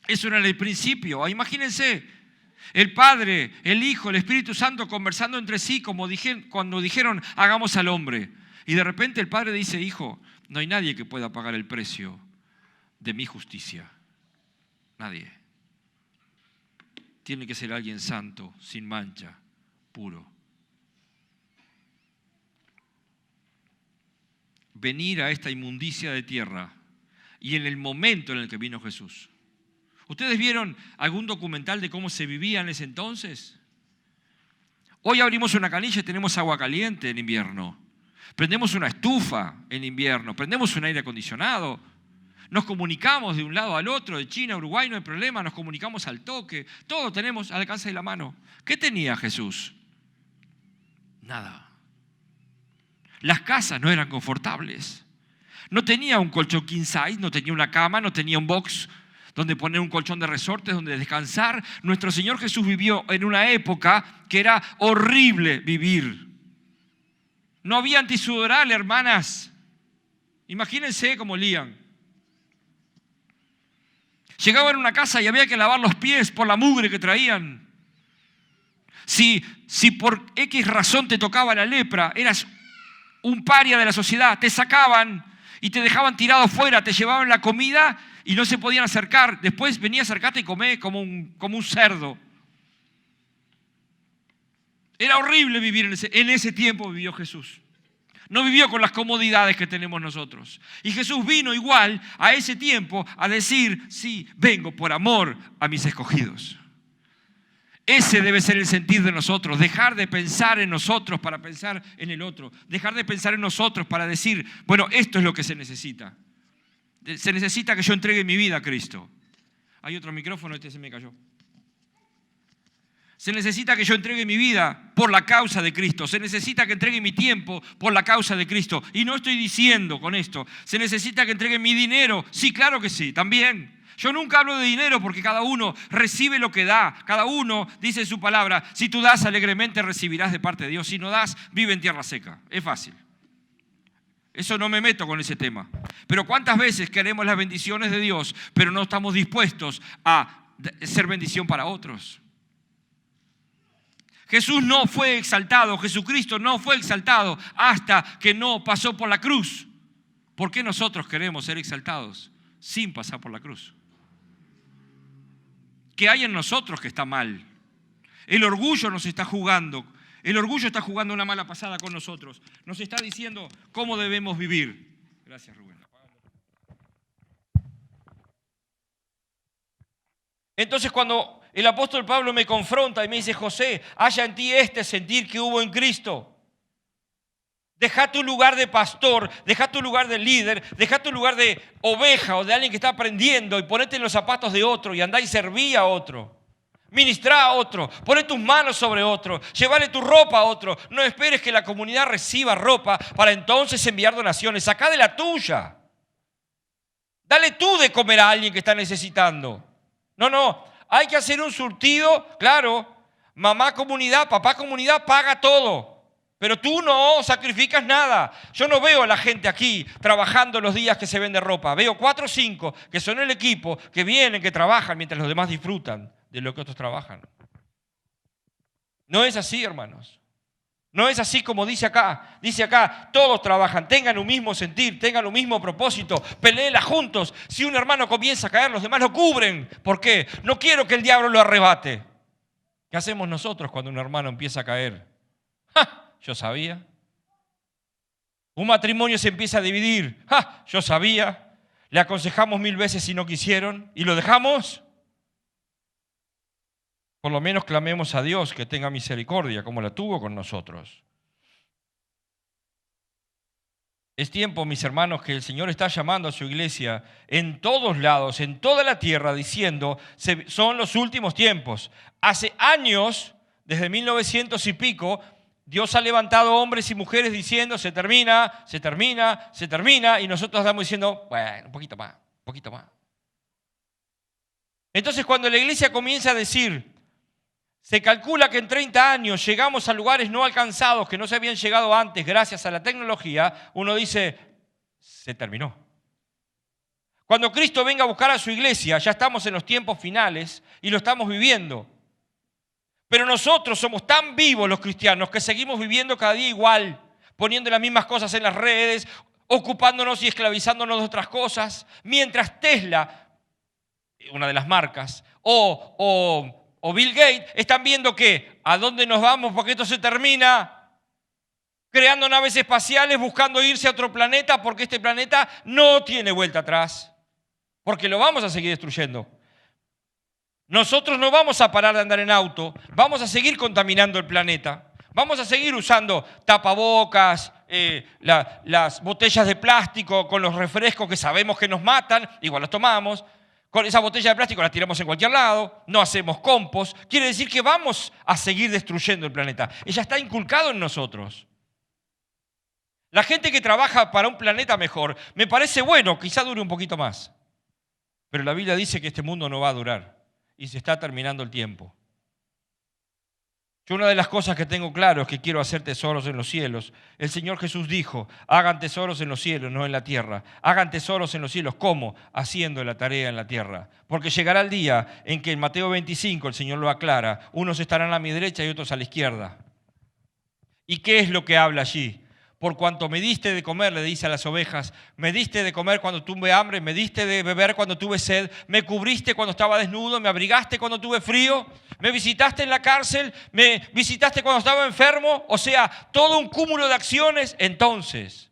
Eso era en el principio. Imagínense, el Padre, el Hijo, el Espíritu Santo conversando entre sí, como cuando dijeron, hagamos al hombre. Y de repente el Padre dice, Hijo, no hay nadie que pueda pagar el precio de mi justicia. Nadie. Tiene que ser alguien santo, sin mancha, puro. Venir a esta inmundicia de tierra y en el momento en el que vino Jesús. ¿Ustedes vieron algún documental de cómo se vivía en ese entonces? Hoy abrimos una canilla y tenemos agua caliente en invierno. Prendemos una estufa en invierno. Prendemos un aire acondicionado. Nos comunicamos de un lado al otro, de China a Uruguay, no hay problema. Nos comunicamos al toque. Todo tenemos al alcance de la mano. ¿Qué tenía Jesús? Nada. Las casas no eran confortables. No tenía un colchón king size, no tenía una cama, no tenía un box donde poner un colchón de resortes, donde descansar. Nuestro Señor Jesús vivió en una época que era horrible vivir. No había antisudoral, hermanas. Imagínense cómo olían. Llegaban a una casa y había que lavar los pies por la mugre que traían. Si por X razón te tocaba la lepra, eras un paria de la sociedad, te sacaban y te dejaban tirado fuera, te llevaban la comida y no se podían acercar. Después venía a acercarte y comé como un cerdo. Era horrible vivir en ese tiempo vivió Jesús. No vivió con las comodidades que tenemos nosotros. Y Jesús vino igual a ese tiempo a decir, sí, vengo por amor a mis escogidos. Ese debe ser el sentir de nosotros, dejar de pensar en nosotros para pensar en el otro, dejar de pensar en nosotros para decir, bueno, esto es lo que se necesita. Se necesita que yo entregue mi vida a Cristo. Hay otro micrófono, este se me cayó. Se necesita que yo entregue mi vida por la causa de Cristo. Se necesita que entregue mi tiempo por la causa de Cristo. Y no estoy diciendo con esto, se necesita que entregue mi dinero. Sí, claro que sí, también. Yo nunca hablo de dinero porque cada uno recibe lo que da. Cada uno dice en su palabra, si tú das alegremente recibirás de parte de Dios. Si no das, vive en tierra seca. Es fácil. Eso no me meto con ese tema. Pero ¿cuántas veces queremos las bendiciones de Dios, pero no estamos dispuestos a ser bendición para otros? Jesús no fue exaltado, Jesucristo no fue exaltado hasta que no pasó por la cruz. ¿Por qué nosotros queremos ser exaltados sin pasar por la cruz? ¿Qué hay en nosotros que está mal? El orgullo nos está jugando. El orgullo está jugando una mala pasada con nosotros. Nos está diciendo cómo debemos vivir. Gracias, Rubén. Entonces cuando el apóstol Pablo me confronta y me dice, José, haya en ti este sentir que hubo en Cristo. Deja tu lugar de pastor, deja tu lugar de líder, deja tu lugar de oveja o de alguien que está aprendiendo y ponete en los zapatos de otro y andá y serví a otro. Ministrá a otro, poné tus manos sobre otro, llévale tu ropa a otro. No esperes que la comunidad reciba ropa para entonces enviar donaciones. Sacá de la tuya. Dale tú de comer a alguien que está necesitando. No, hay que hacer un surtido, claro. Mamá comunidad, papá comunidad, paga todo. Pero tú no sacrificas nada. Yo no veo a la gente aquí trabajando los días que se vende ropa. Veo 4 o 5 que son el equipo, que vienen, que trabajan mientras los demás disfrutan de lo que otros trabajan. No es así, hermanos. No es así como dice acá. Dice acá, todos trabajan, tengan un mismo sentir, tengan un mismo propósito, peléenla juntos. Si un hermano comienza a caer, los demás lo cubren. ¿Por qué? No quiero que el diablo lo arrebate. ¿Qué hacemos nosotros cuando un hermano empieza a caer? ¡Ja! Yo sabía. Un matrimonio se empieza a dividir. ¡Ja! Yo sabía. Le aconsejamos 1000 veces si no quisieron y lo dejamos. Por lo menos clamemos a Dios que tenga misericordia como la tuvo con nosotros. Es tiempo, mis hermanos, que el Señor está llamando a su iglesia en todos lados, en toda la tierra, diciendo, son los últimos tiempos. Hace años, desde 1900 y pico, Dios ha levantado hombres y mujeres diciendo, se termina, y nosotros estamos diciendo, bueno, un poquito más. Entonces, cuando la iglesia comienza a decir, Se calcula que en 30 años llegamos a lugares no alcanzados que no se habían llegado antes gracias a la tecnología. Uno dice, se terminó. Cuando Cristo venga a buscar a su iglesia, ya estamos en los tiempos finales y lo estamos viviendo. Pero nosotros somos tan vivos los cristianos que seguimos viviendo cada día igual, poniendo las mismas cosas en las redes, ocupándonos y esclavizándonos de otras cosas, mientras Tesla, una de las marcas, o Bill Gates están viendo que a dónde nos vamos porque esto se termina, creando naves espaciales, buscando irse a otro planeta porque este planeta no tiene vuelta atrás, porque lo vamos a seguir destruyendo. Nosotros no vamos a parar de andar en auto, vamos a seguir contaminando el planeta, vamos a seguir usando tapabocas, las botellas de plástico con los refrescos que sabemos que nos matan, igual los tomamos. Con esa botella de plástico la tiramos en cualquier lado, no hacemos compost. Quiere decir que vamos a seguir destruyendo el planeta. Ella está inculcado en nosotros. La gente que trabaja para un planeta mejor, me parece bueno, quizá dure un poquito más. Pero la Biblia dice que este mundo no va a durar y se está terminando el tiempo. Yo una de las cosas que tengo claro es que quiero hacer tesoros en los cielos. El Señor Jesús dijo, hagan tesoros en los cielos, no en la tierra. Hagan tesoros en los cielos, ¿cómo? Haciendo la tarea en la tierra. Porque llegará el día en que en Mateo 25 el Señor lo aclara. Unos estarán a mi derecha y otros a la izquierda. ¿Y qué es lo que habla allí? Por cuanto me diste de comer, le dice a las ovejas, me diste de comer cuando tuve hambre, me diste de beber cuando tuve sed, me cubriste cuando estaba desnudo, me abrigaste cuando tuve frío, me visitaste en la cárcel, me visitaste cuando estaba enfermo, o sea, todo un cúmulo de acciones. Entonces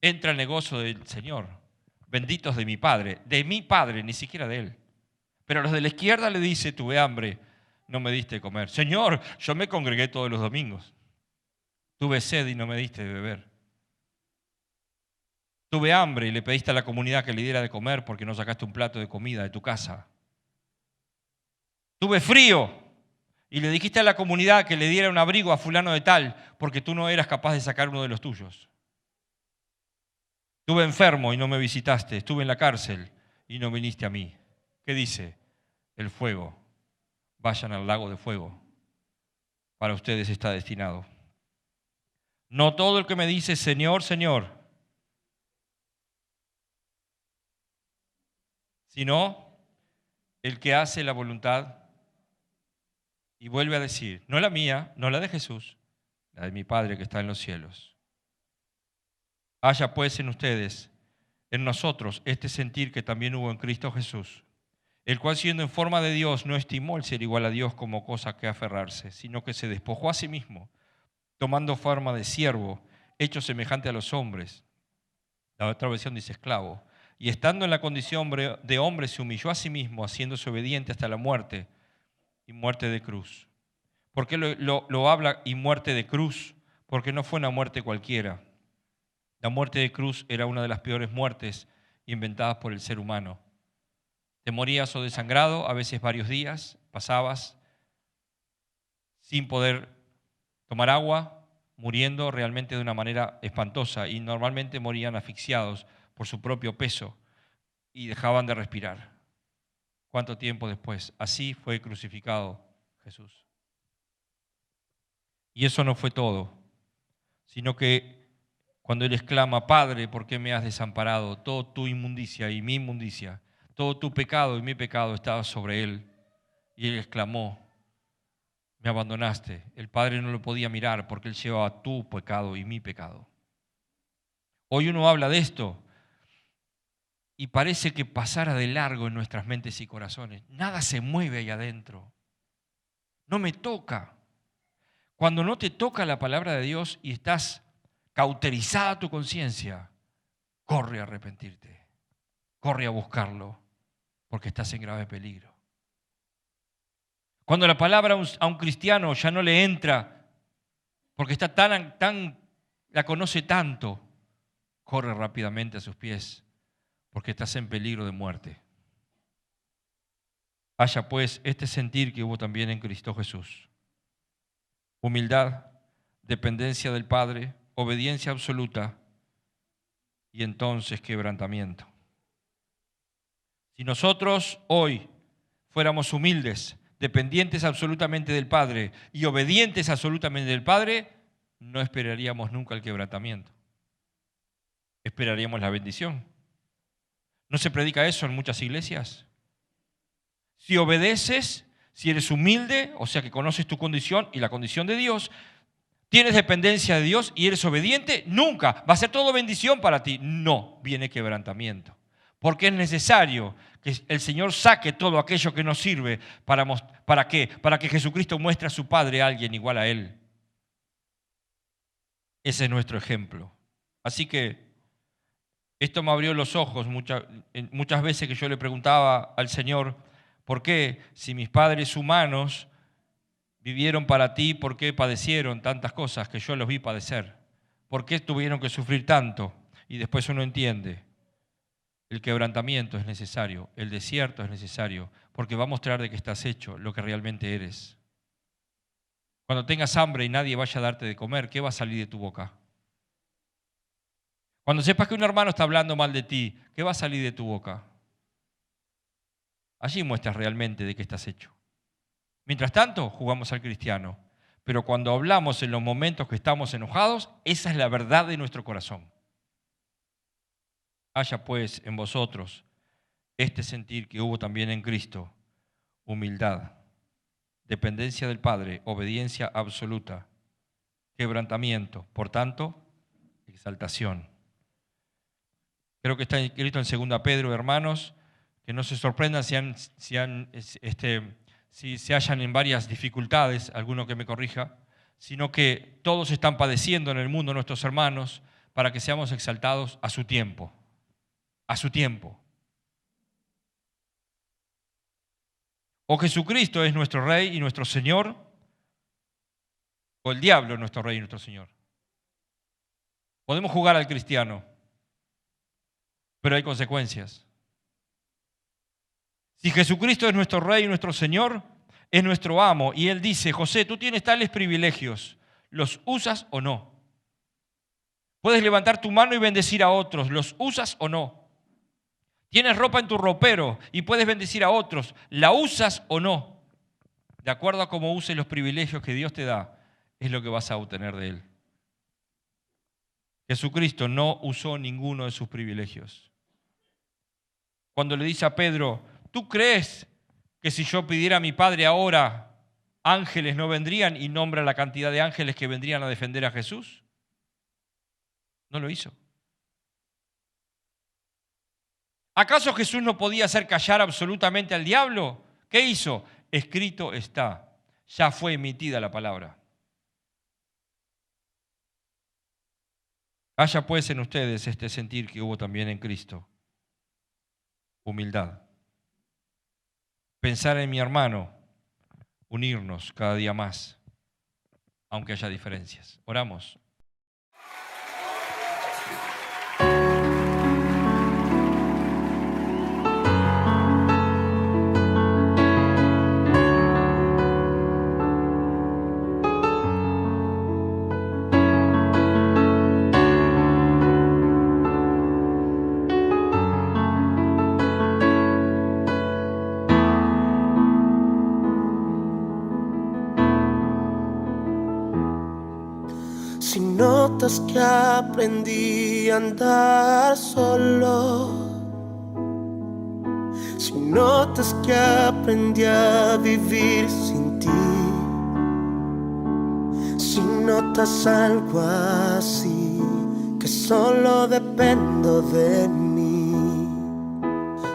entra el negocio del Señor. Benditos de mi Padre, ni siquiera de Él. Pero a los de la izquierda le dice, tuve hambre, no me diste de comer. Señor, yo me congregué todos los domingos. Tuve sed y no me diste de beber. Tuve hambre y le pediste a la comunidad que le diera de comer porque no sacaste un plato de comida de tu casa. Tuve frío y le dijiste a la comunidad que le diera un abrigo a fulano de tal porque tú no eras capaz de sacar uno de los tuyos. Estuve enfermo y no me visitaste. Estuve en la cárcel y no viniste a mí. ¿Qué dice? El fuego. Vayan al lago de fuego. Para ustedes está destinado. No todo el que me dice Señor, Señor, sino el que hace la voluntad y vuelve a decir, no la mía, no la de Jesús, la de mi Padre que está en los cielos. Haya pues en ustedes, en nosotros, este sentir que también hubo en Cristo Jesús, el cual siendo en forma de Dios no estimó el ser igual a Dios como cosa que aferrarse, sino que se despojó a sí mismo, tomando forma de siervo, hecho semejante a los hombres. La otra versión dice esclavo. Y estando en la condición de hombre se humilló a sí mismo, haciéndose obediente hasta la muerte y muerte de cruz. ¿Por qué lo habla y muerte de cruz? Porque no fue una muerte cualquiera. La muerte de cruz era una de las peores muertes inventadas por el ser humano. Te morías o desangrado, a veces varios días, pasabas sin poder tomar agua, muriendo realmente de una manera espantosa y normalmente morían asfixiados por su propio peso y dejaban de respirar. ¿Cuánto tiempo después? Así fue crucificado Jesús. Y eso no fue todo, sino que cuando Él exclama, Padre, ¿por qué me has desamparado? Toda tu inmundicia y mi inmundicia, todo tu pecado y mi pecado estaba sobre Él. Y Él exclamó, me abandonaste. El Padre no lo podía mirar porque Él llevaba tu pecado y mi pecado. Hoy uno habla de esto y parece que pasara de largo en nuestras mentes y corazones. Nada se mueve ahí adentro. No me toca. Cuando no te toca la palabra de Dios y estás cauterizada tu conciencia, corre a arrepentirte. Corre a buscarlo porque estás en grave peligro. Cuando la palabra a un cristiano ya no le entra porque está la conoce tanto, corre rápidamente a sus pies porque estás en peligro de muerte. Haya pues este sentir que hubo también en Cristo Jesús. Humildad, dependencia del Padre, obediencia absoluta y entonces quebrantamiento. Si nosotros hoy fuéramos humildes, dependientes absolutamente del Padre y obedientes absolutamente del Padre, no esperaríamos nunca el quebrantamiento. Esperaríamos la bendición. ¿No se predica eso en muchas iglesias? Si obedeces, si eres humilde, o sea que conoces tu condición y la condición de Dios, tienes dependencia de Dios y eres obediente, nunca va a ser todo bendición para ti. No, viene quebrantamiento. Porque es necesario que el Señor saque todo aquello que nos sirve. ¿Para qué? Para que Jesucristo muestre a su Padre a alguien igual a Él. Ese es nuestro ejemplo. Así que esto me abrió los ojos muchas veces que yo le preguntaba al Señor, ¿por qué si mis padres humanos vivieron para ti, por qué padecieron tantas cosas que yo los vi padecer? ¿Por qué tuvieron que sufrir tanto? Y después uno entiende, el quebrantamiento es necesario, el desierto es necesario, porque va a mostrar de qué estás hecho, lo que realmente eres. Cuando tengas hambre y nadie vaya a darte de comer, ¿qué va a salir de tu boca? Cuando sepas que un hermano está hablando mal de ti, ¿qué va a salir de tu boca? Allí muestras realmente de qué estás hecho. Mientras tanto, jugamos al cristiano. Pero cuando hablamos en los momentos que estamos enojados, esa es la verdad de nuestro corazón. Haya pues en vosotros este sentir que hubo también en Cristo, humildad, dependencia del Padre, obediencia absoluta, quebrantamiento, por tanto, exaltación. Creo que está escrito en 2 Pedro, hermanos, que no se sorprendan si se hallan en varias dificultades, alguno que me corrija, sino que todos están padeciendo en el mundo nuestros hermanos para que seamos exaltados a su tiempo. A su tiempo. O Jesucristo es nuestro Rey y nuestro Señor, o el diablo es nuestro Rey y nuestro Señor. Podemos jugar al cristiano, pero hay consecuencias. Si Jesucristo es nuestro Rey y nuestro Señor, es nuestro amo, y Él dice, José, tú tienes tales privilegios, ¿los usas o no? Puedes levantar tu mano y bendecir a otros, ¿los usas o no? Tienes ropa en tu ropero y puedes bendecir a otros, ¿la usas o no? De acuerdo a cómo uses los privilegios que Dios te da, es lo que vas a obtener de Él. Jesucristo no usó ninguno de sus privilegios. Cuando le dice a Pedro, ¿tú crees que si yo pidiera a mi Padre ahora, ángeles no vendrían? Y nombra la cantidad de ángeles que vendrían a defender a Jesús. No lo hizo. ¿Acaso Jesús no podía hacer callar absolutamente al diablo? ¿Qué hizo? Escrito está. Ya fue emitida la palabra. Haya pues en ustedes este sentir que hubo también en Cristo. Humildad. Pensar en mi hermano. Unirnos cada día más, aunque haya diferencias. Oramos. Si notas que aprendí a andar solo, si notas que aprendí a vivir sin ti, si notas algo así, que solo dependo de mí,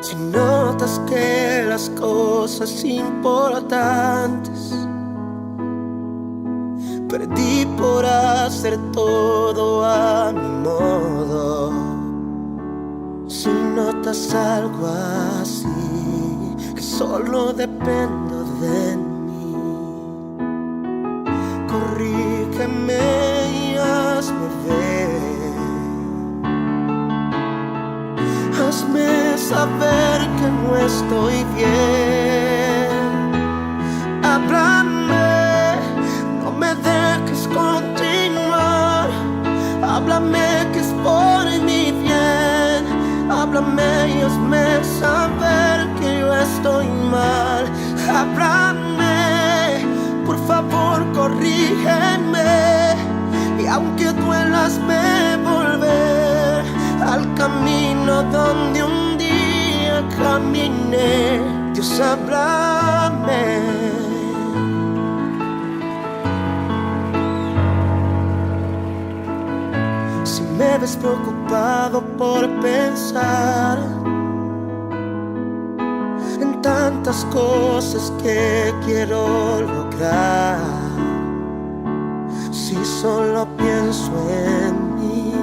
si notas que las cosas importantes perdí por hacer todo a mi modo, si notas algo así, que solo dependo de mí, corrígeme y hazme ver, hazme saber que no estoy bien, háblame. No me dejes continuar, háblame que es por mi bien, háblame y hazme saber que yo estoy mal, háblame, por favor corrígeme, y aunque duela hazme volver al camino donde un día caminé. Dios, háblame. Si me ves preocupado por pensar en tantas cosas que quiero lograr, si solo pienso en mí,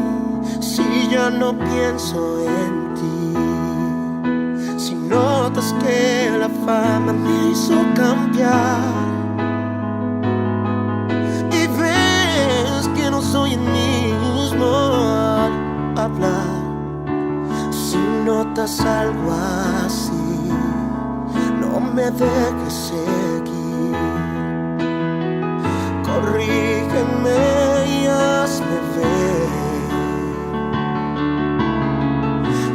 si ya no pienso en ti, si notas que la fama me hizo cambiar y ves que no soy el mismo al hablar, si notas algo así, no me dejes seguir. Corrígeme y hazme ver,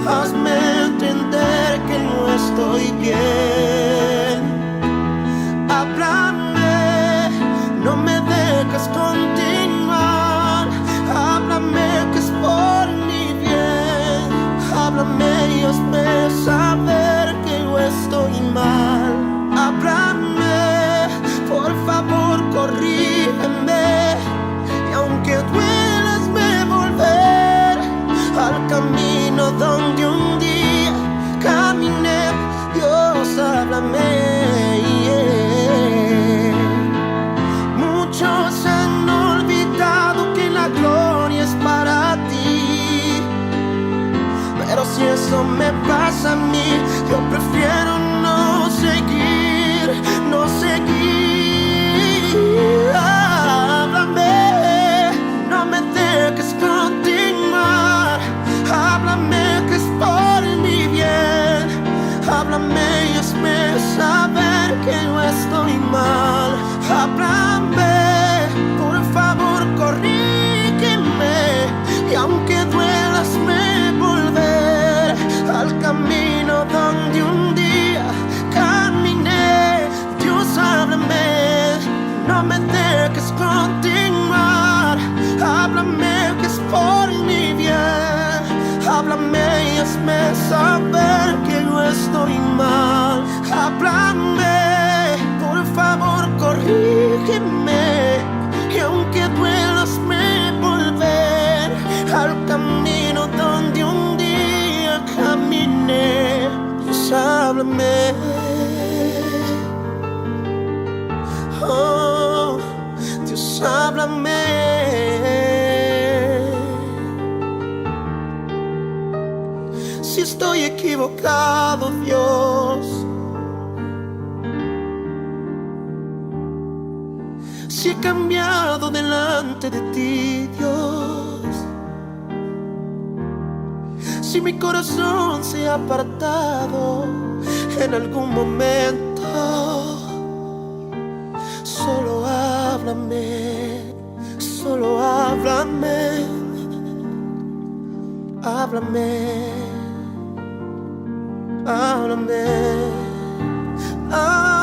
hazme entender que no estoy bien. Háblame, no me dejes continuar. Háblame que es por mi bien. Háblame y hazme saber que yo estoy mal. Háblame, por favor corrígeme, y aunque duela hazme volver al camino donde un día caminé. Dios, háblame. Muchos han olvidado que la gloria es para ti, pero si eso me pasa a mí, yo prefiero no seguir, no seguir. Háblame, no me dejes continuar. Háblame que es por mi bien. Háblame y hazme saber que yo estoy mal. Háblame, por favor corrígeme, y aunque duela hazme volver al camino donde un día caminé. Dios, háblame, no me dejes continuar. Háblame que es por mi bien. Háblame y hazme saber que yo estoy mal. Háblame, por favor corrígeme, y aunque duela hazme volver al camino donde un día caminé. Dios, háblame. Oh, Dios, háblame. Si estoy equivocado, Dios, si he cambiado delante de ti, Dios, si mi corazón se ha apartado en algún momento, solo háblame, solo háblame, háblame, háblame, háblame.